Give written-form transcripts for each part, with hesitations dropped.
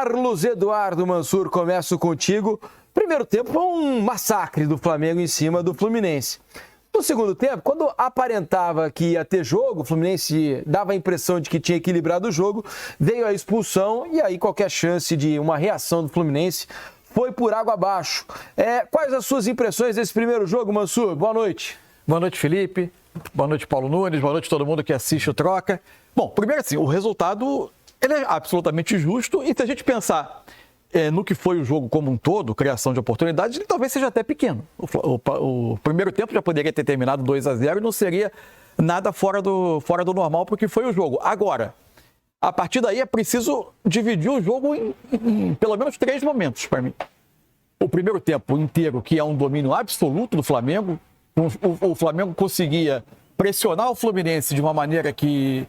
Carlos Eduardo Mansur, começo contigo. Primeiro tempo foi um massacre do Flamengo em cima do Fluminense. No segundo tempo, quando aparentava que ia ter jogo, o Fluminense dava a impressão de que tinha equilibrado o jogo, veio a expulsão e aí qualquer chance de uma reação do Fluminense foi por água abaixo. Quais as suas impressões desse primeiro jogo, Mansur? Boa noite. Boa noite, Felipe. Boa noite, Paulo Nunes. Boa noite a todo mundo que assiste o Troca. Bom, primeiro assim, o resultado ele é absolutamente justo e se a gente pensar no que foi o jogo como um todo, criação de oportunidades, ele talvez seja até pequeno. O primeiro tempo já poderia ter terminado 2-0 e não seria nada fora do normal porque foi o jogo. Agora, a partir daí é preciso dividir o jogo em pelo menos 3 momentos para mim. O primeiro tempo inteiro, que é um domínio absoluto do Flamengo, o Flamengo conseguia pressionar o Fluminense de uma maneira que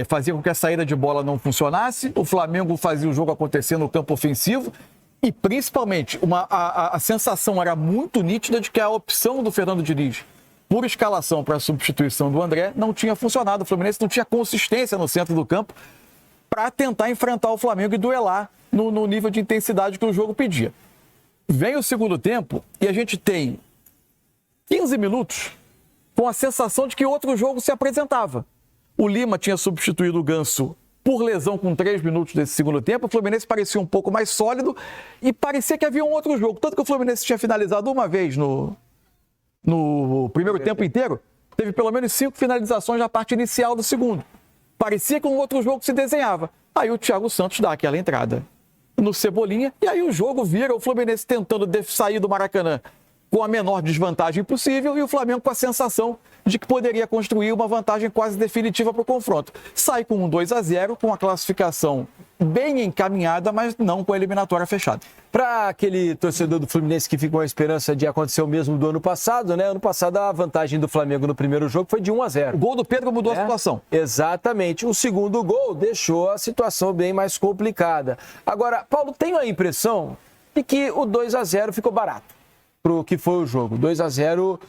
fazia com que a saída de bola não funcionasse, o Flamengo fazia o jogo acontecer no campo ofensivo e, principalmente, a sensação era muito nítida de que a opção do Fernando Diniz por escalação para a substituição do André não tinha funcionado. O Fluminense não tinha consistência no centro do campo para tentar enfrentar o Flamengo e duelar no nível de intensidade que o jogo pedia. Vem o segundo tempo e a gente tem 15 minutos com a sensação de que outro jogo se apresentava. O Lima tinha substituído o Ganso por lesão com 3 minutos desse segundo tempo. O Fluminense parecia um pouco mais sólido e parecia que havia um outro jogo. Tanto que o Fluminense tinha finalizado uma vez no primeiro tempo inteiro. Teve pelo menos 5 finalizações na parte inicial do segundo. Parecia que um outro jogo se desenhava. Aí o Thiago Santos dá aquela entrada no Cebolinha e aí o jogo vira o Fluminense tentando sair do Maracanã com a menor desvantagem possível e o Flamengo com a sensação de que poderia construir uma vantagem quase definitiva para o confronto. Sai com um 2-0, com a classificação bem encaminhada, mas não com a eliminatória fechada. Para aquele torcedor do Fluminense que ficou com a esperança de acontecer o mesmo do ano passado, né? Ano passado a vantagem do Flamengo no primeiro jogo foi de 1-0. O gol do Pedro mudou a situação. Exatamente. O segundo gol deixou a situação bem mais complicada. Agora, Paulo, tenho a impressão de que o 2-0 ficou barato para o que foi o jogo. 2-0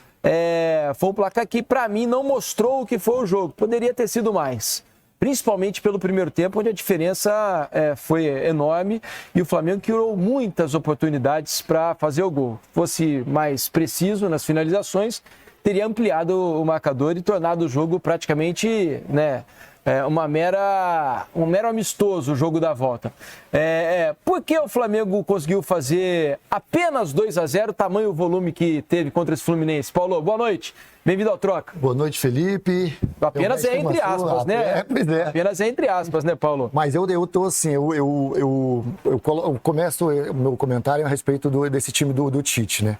foi um placar que, para mim, não mostrou o que foi o jogo. Poderia ter sido mais. Principalmente pelo primeiro tempo, onde a diferença foi enorme e o Flamengo criou muitas oportunidades para fazer o gol. Fosse mais preciso nas finalizações, teria ampliado o marcador e tornado o jogo praticamente, um mero amistoso, o jogo da volta. Por que o Flamengo conseguiu fazer apenas 2-0, tamanho o volume que teve contra esse Fluminense? Paulo, boa noite. Bem-vindo ao Troca. Boa noite, Felipe. Apenas entre aspas, né? Pois é. Apenas entre aspas, né, Paulo? Mas eu tô assim, eu começo o meu comentário a respeito desse time do Tite, né?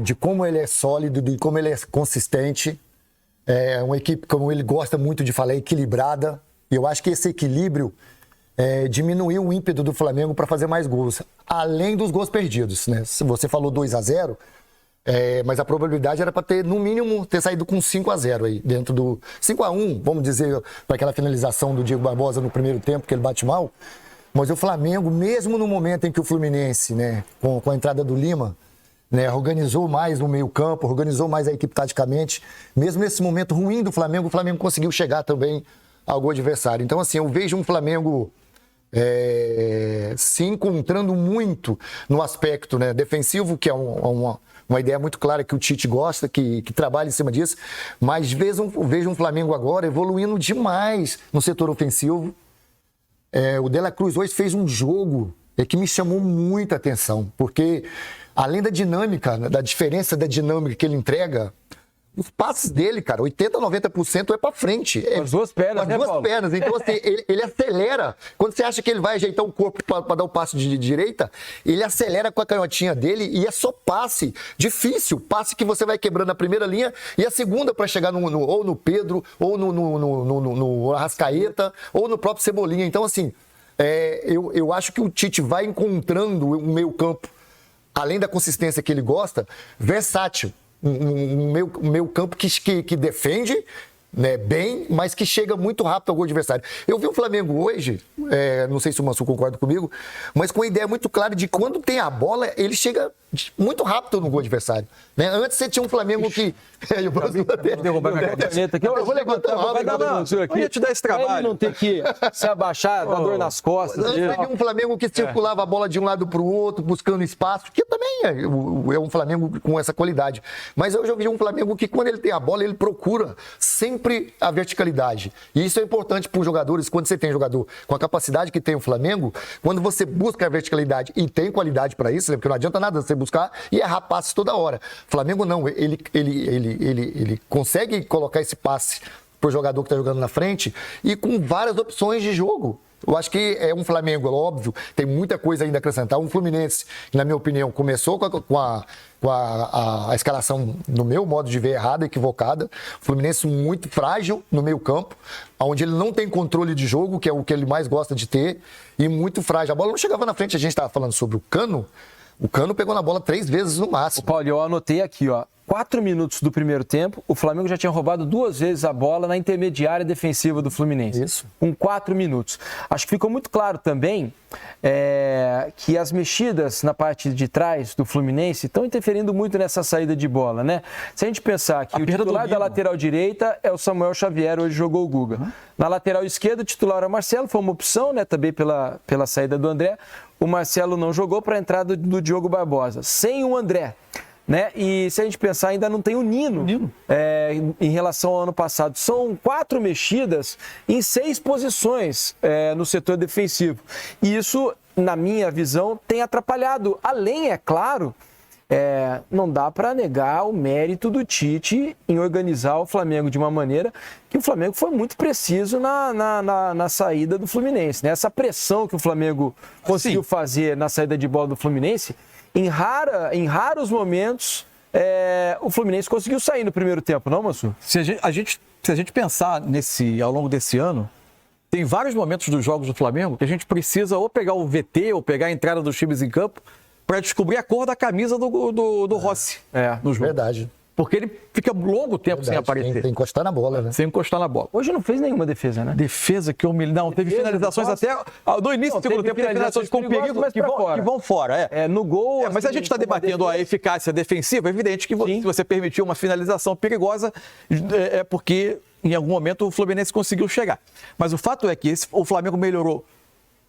De como ele é sólido, de como ele é consistente. É uma equipe, como ele gosta muito de falar, equilibrada. E eu acho que esse equilíbrio diminuiu o ímpeto do Flamengo para fazer mais gols, além dos gols perdidos, né? Você falou 2-0, mas a probabilidade era para ter, no mínimo, ter saído com 5-0 aí, dentro do 5-1, vamos dizer, para aquela finalização do Diego Barbosa no primeiro tempo, que ele bate mal. Mas o Flamengo, mesmo no momento em que o Fluminense, né, com a entrada do Lima, né, organizou mais no meio-campo, organizou mais a equipe taticamente. Mesmo nesse momento ruim do Flamengo, o Flamengo conseguiu chegar também ao gol adversário. Então, assim, eu vejo um Flamengo se encontrando muito no aspecto, né, defensivo, que é uma ideia muito clara que o Tite gosta, que trabalha em cima disso. Mas vejo um Flamengo agora evoluindo demais no setor ofensivo. O De La Cruz hoje fez um jogo que me chamou muita atenção, porque além da dinâmica, da diferença da dinâmica que ele entrega, os passes dele, cara, 80%, 90% é pra frente. Com as duas pernas, com as duas pernas. Então, assim, ele acelera. Quando você acha que ele vai ajeitar o corpo pra dar o passe de direita, ele acelera com a canhotinha dele e é só passe difícil. Passe que você vai quebrando a primeira linha e a segunda pra chegar ou no Pedro, ou no Arrascaeta, ou no próprio Cebolinha. Então, assim, eu acho que o Tite vai encontrando um meio campo, além da consistência que ele gosta, versátil. Um meio campo que defende né, bem, mas que chega muito rápido ao gol adversário. Eu vi o Flamengo hoje, não sei se o Mansur concorda comigo, mas com uma ideia muito clara de quando tem a bola, ele chega muito rápido no gol adversário. Né? Antes você tinha um Flamengo que... Eu vou levantar a bola. Eu ia te dar esse trabalho. Ele não ter que se abaixar, dar dor nas costas. Antes você tinha um Flamengo que circulava a bola de um lado para o outro, buscando espaço, que também é um Flamengo com essa qualidade. Mas eu já vi um Flamengo que quando ele tem a bola, ele procura sempre a verticalidade. E isso é importante para os jogadores, quando você tem jogador com a capacidade que tem o Flamengo, quando você busca a verticalidade e tem qualidade para isso, né? Porque não adianta nada você buscar e errar passes toda hora. O Flamengo não, ele consegue colocar esse passe para o jogador que está jogando na frente e com várias opções de jogo. Eu acho que é um Flamengo, óbvio, tem muita coisa ainda a acrescentar. Um Fluminense, na minha opinião, começou com a escalação, no meu modo de ver, errada, equivocada. O Fluminense muito frágil no meio campo, onde ele não tem controle de jogo, que é o que ele mais gosta de ter, e muito frágil. A bola não chegava na frente, a gente estava falando sobre o Cano. O Cano pegou na bola 3 vezes no máximo. Paulo, eu anotei aqui, 4 minutos do primeiro tempo, o Flamengo já tinha roubado 2 vezes a bola na intermediária defensiva do Fluminense. Isso. Com 4 minutos. Acho que ficou muito claro também que as mexidas na parte de trás do Fluminense estão interferindo muito nessa saída de bola, né? Se a gente pensar que o titular da lateral direita é o Samuel Xavier, hoje jogou o Guga. Uhum. Na lateral esquerda, o titular é o Marcelo, foi uma opção, né? Também pela saída do André. O Marcelo não jogou para a entrada do Diogo Barbosa. Sem o André. Né? E se a gente pensar, ainda não tem o Nino em relação ao ano passado. São 4 mexidas em 6 posições no setor defensivo. E isso, na minha visão, tem atrapalhado. Além, é claro, não dá para negar o mérito do Tite em organizar o Flamengo de uma maneira que o Flamengo foi muito preciso na saída do Fluminense. Né? Essa pressão que o Flamengo conseguiu fazer na saída de bola do Fluminense, em raros momentos, o Fluminense conseguiu sair no primeiro tempo, não, Mansur? Se a gente pensar ao longo desse ano, tem vários momentos dos jogos do Flamengo que a gente precisa ou pegar o VT ou pegar a entrada dos times em campo para descobrir a cor da camisa do Rossi no jogo. Verdade. Porque ele fica longo tempo sem aparecer. Tem que encostar na bola, né? Sem encostar na bola. Hoje não fez nenhuma defesa, né? Defesa que não, teve finalizações até... No início do segundo tempo, teve finalizações com perigo que vão fora. No gol... Mas a gente está debatendo a eficácia defensiva, é evidente que se você permitir uma finalização perigosa, é porque em algum momento o Fluminense conseguiu chegar. Mas o fato é que o Flamengo melhorou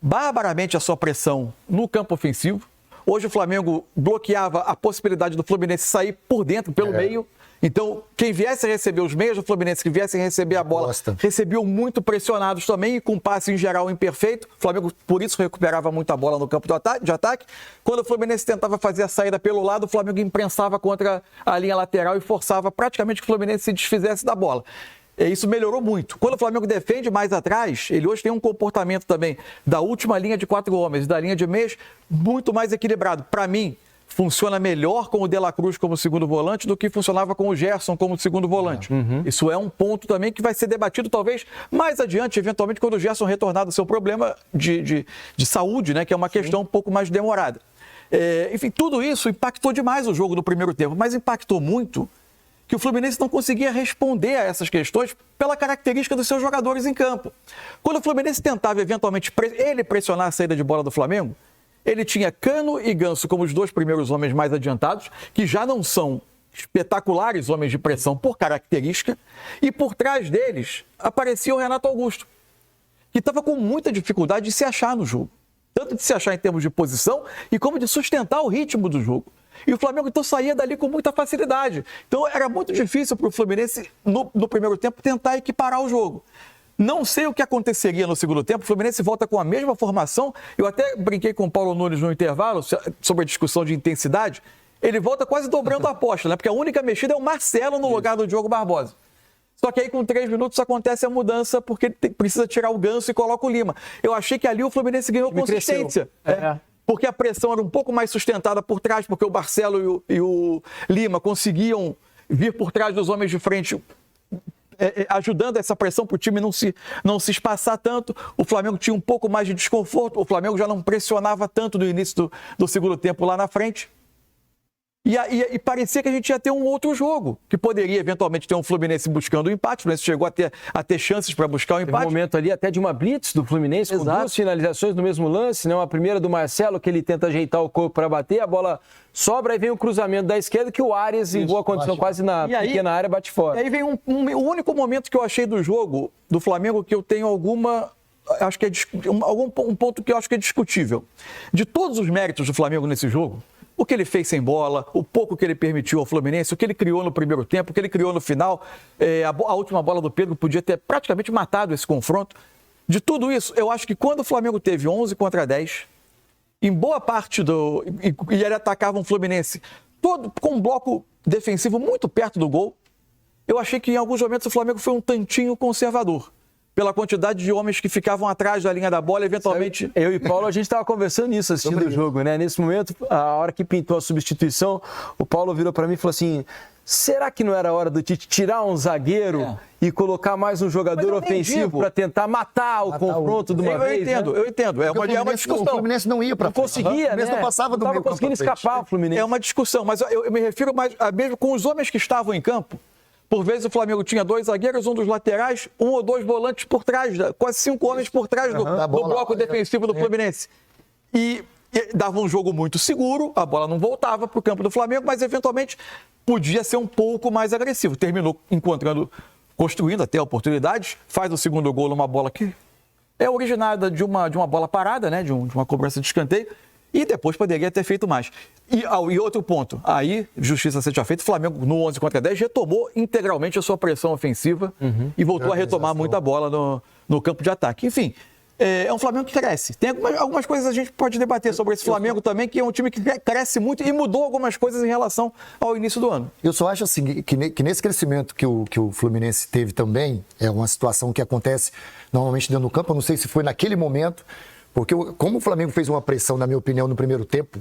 barbaramente a sua pressão no campo ofensivo. Hoje o Flamengo bloqueava a possibilidade do Fluminense sair por dentro, pelo meio. Então, quem viesse a receber os meios do Fluminense, que viessem receber a bola, recebiam muito pressionados também e com passe em geral imperfeito. O Flamengo, por isso, recuperava muita bola no campo de ataque. Quando o Fluminense tentava fazer a saída pelo lado, o Flamengo imprensava contra a linha lateral e forçava praticamente que o Fluminense se desfizesse da bola. Isso melhorou muito. Quando o Flamengo defende mais atrás, ele hoje tem um comportamento também da última linha de 4 homens, da linha de meias, muito mais equilibrado. Para mim, funciona melhor com o De La Cruz como segundo volante do que funcionava com o Gerson como segundo volante. Isso é um ponto também que vai ser debatido talvez mais adiante, eventualmente, quando o Gerson retornar do seu problema de saúde, né, que é uma questão um pouco mais demorada. Enfim, tudo isso impactou demais o jogo do primeiro tempo, mas impactou muito que o Fluminense não conseguia responder a essas questões pela característica dos seus jogadores em campo. Quando o Fluminense tentava, eventualmente, ele pressionar a saída de bola do Flamengo, ele tinha Cano e Ganso como os 2 primeiros homens mais adiantados, que já não são espetaculares homens de pressão por característica, e por trás deles aparecia o Renato Augusto, que estava com muita dificuldade de se achar no jogo. Tanto de se achar em termos de posição e como de sustentar o ritmo do jogo. E o Flamengo, então, saía dali com muita facilidade. Então, era muito difícil para o Fluminense, no primeiro tempo, tentar equiparar o jogo. Não sei o que aconteceria no segundo tempo. O Fluminense volta com a mesma formação. Eu até brinquei com o Paulo Nunes no intervalo sobre a discussão de intensidade. Ele volta quase dobrando a aposta, né? Porque a única mexida é o Marcelo no lugar do Diogo Barbosa. Só que aí, com 3 minutos, acontece a mudança porque ele precisa tirar o Ganso e coloca o Lima. Eu achei que ali o Fluminense ganhou consistência. Porque a pressão era um pouco mais sustentada por trás, porque o Marcelo e o Lima conseguiam vir por trás dos homens de frente, ajudando essa pressão para o time não se espaçar tanto. O Flamengo tinha um pouco mais de desconforto, o Flamengo já não pressionava tanto no início do segundo tempo lá na frente. E parecia que a gente ia ter um outro jogo, que poderia eventualmente ter um Fluminense buscando o empate. O Fluminense chegou a ter chances para buscar o empate. Teve um momento ali até de uma blitz do Fluminense, com duas finalizações no mesmo lance, né? Uma primeira do Marcelo, que ele tenta ajeitar o corpo para bater, a bola sobra e vem o cruzamento da esquerda, que o Arias, em boa condição, quase na pequena área, bate fora. E aí vem o único momento que eu achei do jogo do Flamengo que eu tenho acho que é um ponto que eu acho que é discutível. De todos os méritos do Flamengo nesse jogo, o que ele fez sem bola, o pouco que ele permitiu ao Fluminense, o que ele criou no primeiro tempo, o que ele criou no final, a última bola do Pedro podia ter praticamente matado esse confronto. De tudo isso, eu acho que quando o Flamengo teve 11 contra 10, em boa parte e ele atacava um Fluminense todo com um bloco defensivo muito perto do gol, eu achei que em alguns momentos o Flamengo foi um tantinho conservador. Pela quantidade de homens que ficavam atrás da linha da bola, eventualmente... Eu e Paulo, a gente estava conversando nisso, assistindo o jogo, né? Nesse momento, a hora que pintou a substituição, o Paulo virou para mim e falou assim, será que não era hora do Tite tirar um zagueiro e colocar mais um jogador ofensivo para tentar matar o confronto de uma vez? Eu entendo. É uma discussão. O Fluminense não ia para frente. Não conseguia, né? Não passava do meio campo. Não conseguindo escapar o Fluminense. É uma discussão, mas eu me refiro mais mesmo com os homens que estavam em campo. Por vezes o Flamengo tinha 2 zagueiros, um dos laterais, 1 ou 2 volantes por trás, quase 5 homens por trás do bloco defensivo do Fluminense. E dava um jogo muito seguro, a bola não voltava para o campo do Flamengo, mas eventualmente podia ser um pouco mais agressivo. Terminou construindo até oportunidades, faz o segundo gol numa bola que é originada de uma bola parada, né, de uma cobrança de escanteio. E depois poderia ter feito mais. E outro ponto, aí, justiça seja feita, o Flamengo no 11 contra 10 retomou integralmente a sua pressão ofensiva e voltou a retomar muita bola no campo de ataque. Enfim, é um Flamengo que cresce. Tem algumas coisas a gente pode debater sobre esse Flamengo também, que é um time que cresce muito e mudou algumas coisas em relação ao início do ano. Eu só acho assim, que nesse crescimento que o Fluminense teve também, é uma situação que acontece normalmente dentro do campo, eu não sei se foi naquele momento, porque como o Flamengo fez uma pressão, na minha opinião, no primeiro tempo,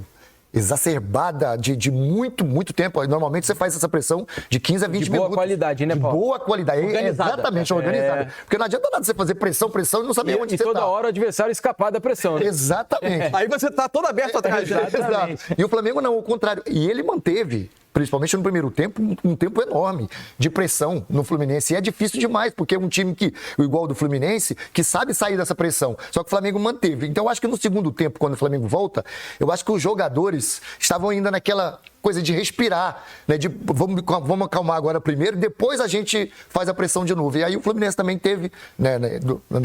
exacerbada de muito, muito tempo. Normalmente você faz essa pressão de 15 a 20 minutos. De boa qualidade, né, Paulo? De boa qualidade, organizada. Exatamente, organizada. Porque não adianta nada você fazer pressão e não saber onde você está. E toda hora o adversário escapar da pressão. Né? Exatamente. Aí você está todo aberto atrás. Exato. E o Flamengo não, ao contrário. E ele manteve, principalmente no primeiro tempo, um tempo enorme de pressão no Fluminense. E é difícil demais, porque é um time igual do Fluminense, que sabe sair dessa pressão. Só que o Flamengo manteve. Então, eu acho que no segundo tempo, quando o Flamengo volta, eu acho que os jogadores estavam ainda naquela coisa de respirar, né? De vamos acalmar agora primeiro, depois a gente faz a pressão de novo. E aí o Fluminense também teve, né,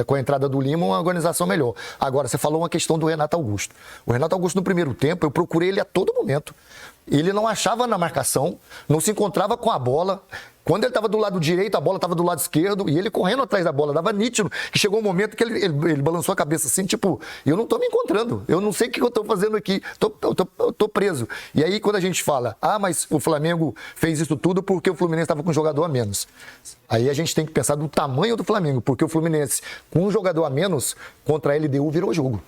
com a entrada do Lima, uma organização melhor. Agora, você falou uma questão do Renato Augusto. O Renato Augusto, no primeiro tempo, eu procurei ele a todo momento. Ele não achava na marcação, não se encontrava com a bola. Quando ele estava do lado direito, a bola estava do lado esquerdo e ele correndo atrás da bola. Dava nítido que chegou um momento que ele balançou a cabeça assim, tipo, eu não estou me encontrando, eu não sei o que eu estou fazendo aqui, eu tô preso. E aí quando a gente fala, mas o Flamengo fez isso tudo porque o Fluminense estava com um jogador a menos. Aí a gente tem que pensar do tamanho do Flamengo, porque o Fluminense, com um jogador a menos, contra a LDU virou jogo.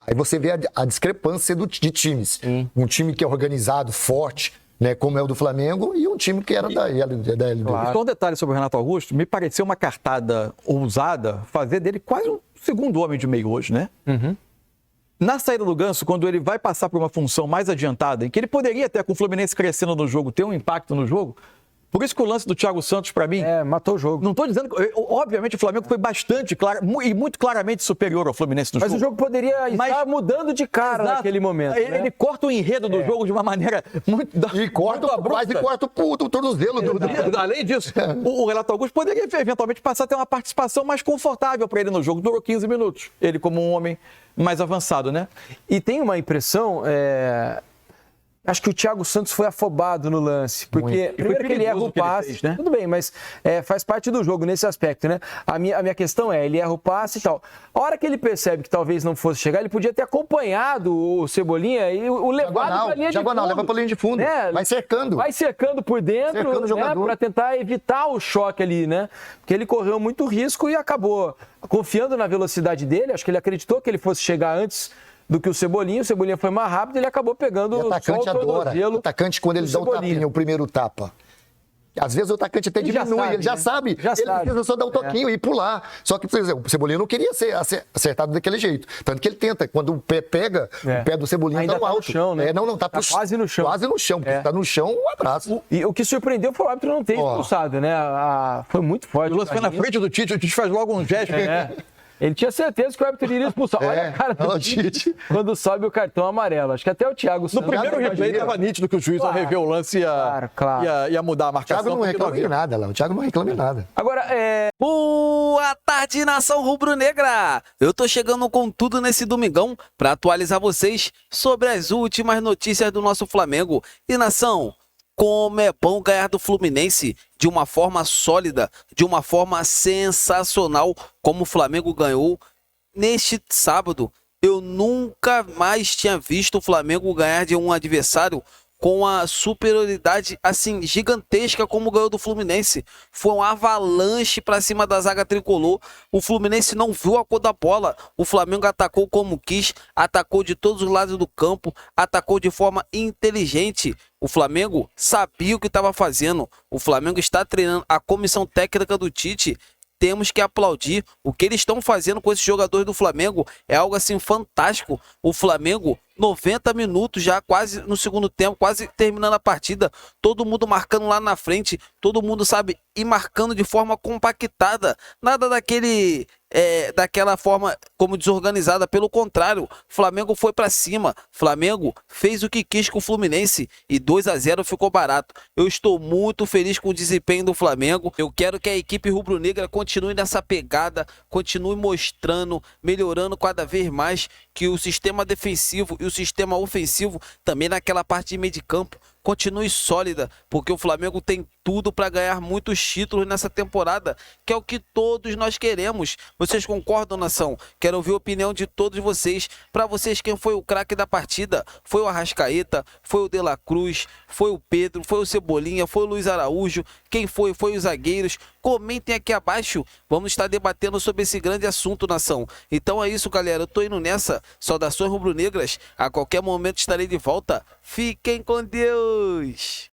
Aí você vê a discrepância de times. Um time que é organizado, forte, né, como é o do Flamengo, e um time que era da LDU. Claro. Só um detalhe sobre o Renato Augusto, me pareceu uma cartada ousada fazer dele quase um segundo homem de meio hoje, né? Na saída do Ganso, quando ele vai passar por uma função mais adiantada, em que ele poderia até, com o Fluminense crescendo no jogo, ter um impacto no jogo. Por isso que o lance do Thiago Santos, para mim... matou o jogo. Não estou dizendo... Obviamente, o Flamengo foi bastante claro e muito claramente superior ao Fluminense no jogo. Mas o jogo poderia estar mudando de cara naquele momento. Ele corta o enredo do jogo de uma maneira muito... E corta o tornozelo. Além disso, o Renato Augusto poderia eventualmente passar a ter uma participação mais confortável para ele no jogo. Durou 15 minutos. Ele como um homem mais avançado, né? E tem uma impressão... Acho que o Thiago Santos foi afobado no lance, porque primeiro que ele erra o passe, fez, né? Tudo bem, mas faz parte do jogo nesse aspecto, né? A minha questão ele erra o passe e tal. A hora que ele percebe que talvez não fosse chegar, ele podia ter acompanhado o Cebolinha e o levado para a linha de fundo. Leva para a linha de fundo, vai cercando. Vai cercando por dentro, né, para tentar evitar o choque ali, né? Porque ele correu muito risco e acabou confiando na velocidade dele, acho que ele acreditou que ele fosse chegar antes do que o Cebolinha foi mais rápido, ele acabou pegando o atacante adora. O atacante, quando ele dá um tapinha, o primeiro tapa, Às vezes o atacante até Ele já diminui, sabe, ele já né? sabe. Já Ele sabe. precisa só dar um toquinho e pular. Só que, por exemplo, o Cebolinha não queria ser acertado daquele jeito. Tanto que ele tenta. Quando o pé pega, o pé do Cebolinha Ainda tá no tá no alto. chão, né? Não, tá, Tá quase no chão. Quase no chão. Porque tá no chão, um abraço. E o que surpreendeu foi o árbitro não ter expulsado, né? Foi muito forte. O lance foi na frente do Tite, o Tite faz logo um gesto. Ele tinha certeza que o árbitro iria expulsar. Olha a cara do Tite quando sobe o cartão amarelo. Acho que até o Thiago No Santos... primeiro replay estava nítido que o juiz, ao rever o lance, ia mudar a O marcação. Thiago não reclama de nada lá. O Thiago não reclama de nada. Agora, Boa tarde, nação rubro-negra! Eu tô chegando com tudo nesse domingão para atualizar vocês sobre as últimas notícias do nosso Flamengo. E nação, como é bom ganhar do Fluminense de uma forma sólida, de uma forma sensacional, como o Flamengo ganhou neste sábado. Eu nunca mais tinha visto o Flamengo ganhar de um adversário com a superioridade assim gigantesca como ganhou do Fluminense. Foi um avalanche para cima da zaga tricolor. O Fluminense não viu a cor da bola. O Flamengo atacou como quis, atacou de todos os lados do campo, atacou de forma inteligente. O Flamengo sabia o que estava fazendo. O Flamengo está treinando. A comissão técnica do Tite, temos que aplaudir. O que eles estão fazendo com esses jogadores do Flamengo é algo assim fantástico. O Flamengo, 90 minutos já, quase no segundo tempo, quase terminando a partida, todo mundo marcando lá na frente, todo mundo sabe, e marcando de forma compactada, nada daquela forma como desorganizada, pelo contrário, Flamengo foi pra cima, Flamengo fez o que quis com o Fluminense e 2-0 ficou barato. Eu estou muito feliz com o desempenho do Flamengo, eu quero que a equipe rubro-negra continue nessa pegada, continue mostrando, melhorando cada vez mais, que o sistema defensivo e o sistema ofensivo, também naquela parte de meio de campo, continue sólida, porque o Flamengo tem tudo para ganhar muitos títulos nessa temporada, que é o que todos nós queremos. Vocês concordam, nação? Quero ouvir a opinião de todos vocês. Para vocês, quem foi o craque da partida? Foi o Arrascaeta? Foi o De La Cruz? Foi o Pedro? Foi o Cebolinha? Foi o Luiz Araújo? Quem foi? Foi os zagueiros? Comentem aqui abaixo. Vamos estar debatendo sobre esse grande assunto, nação. Então é isso, galera. Eu tô indo nessa. Saudações rubro-negras. A qualquer momento estarei de volta. Fiquem com Deus!